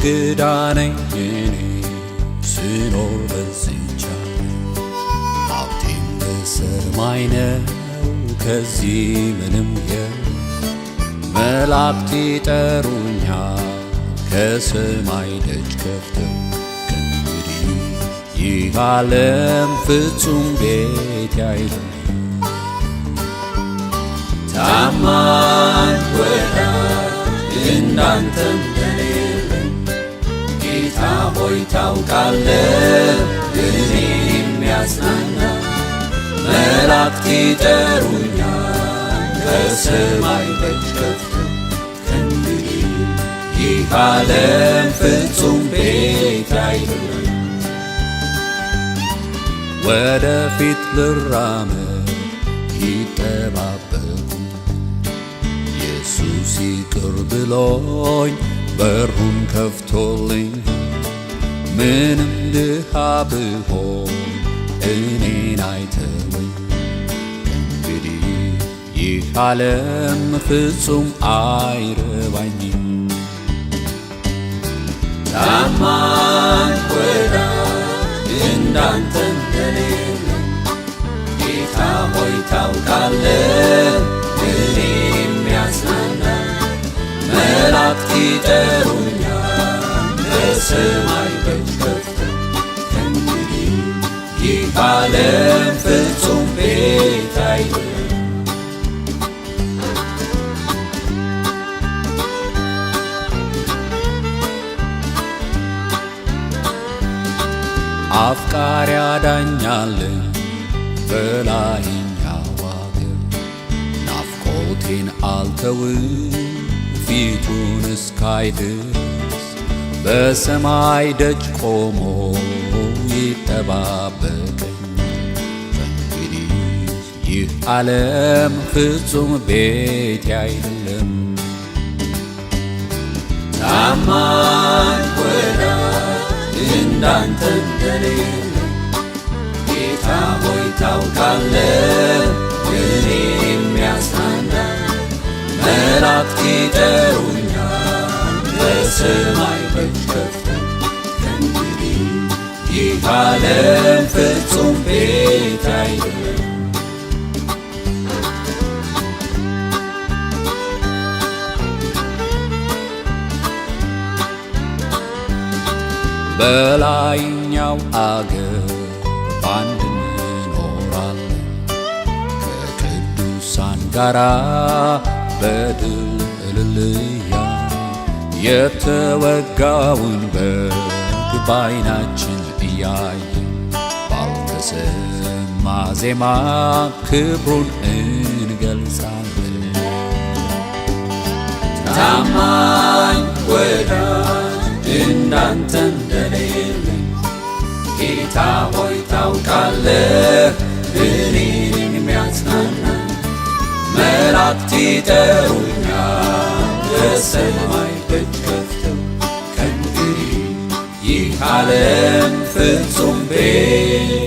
እንግዳ ነኝ እኔ ስኖር በዚህች ሀብቴም በሰማይ ነው ከዚህ ምንም መላእክት ይጠሩኛል ከሰማይ ደጅ ከፍተው ከእንግዲህ ይህ ዓለም ፍጹም ቤቴ አይደለም። ታማኝ ወዳጅ እንዳንተ እንደሌለኝ ጌታ ሆይ ታውቃለህ እኔን የሚያጽናና መላእክት ይጠሩኛል ከሰማይ ደጅ ከፍተው ከእንግዲህ ይህ ዓለም ፍጹም ቤቴ አይደለም። ወደፊት ልራመድ ይጠባበቁ ኢየሱስ ይቅር ብሎኝ በሩን ከፍቶልኝ ምንም ድሃ ብሆን እኔን አይተወኝ እንግዲህ ይህ ዓለም ፍጹም አይረባኝም። ታማኝ ወዳጅ እንዳንተ እንደሌለኝ ጌታ ሆይ ታውቃለህ እኔን የሚያጽናና መላእክት ይጠሩኛል ከሰማይ ደጅ ከፍተው ከእንግዲህ ይህ ዓለም ፍጹም ቤቴ አይደለም። አፍቃሪ አዳኛለኝ በላይኛው አገር ናፍቆቴን አልተውም ፊቱን እስካይ ድረስ በሰማይ ደጅ ቆሞ ይጠባበቀኝ እንግዲህ ይህ ዓለም ፍጹም ቤቴ አይደለም። ታማኝ ወዳጅ እንዳንተ እንደሌለኝ ጌታ ሆይ ታውቃለህ እኔን የሚያጽናና መላእክት ይጠሩኛል በሰማይ ደጅ ከፍተው ከእንግዲህ ይህ ዓለም ፍጹም ቤቴ አይደለም። በላይኛው አገር ባንድ እንኖራለን ከቅዱሳን ጋራ በድል እልልያ የተወጋውን በግ ባይናችን እያየን ባልተሰማ ዜማ ክብሩን እንገልጻለን። ታማኝ ወዳጅ እንዳንተ እንደሌለኝ ጌታ ሆይ ታውቃለህ እኔን የሚያጽናና መላእክት ይጠሩኛል ከሰማይ ደጅ ከፍተው ከእንግዲህ ይህ ዓለም ፍጹም ቤቴ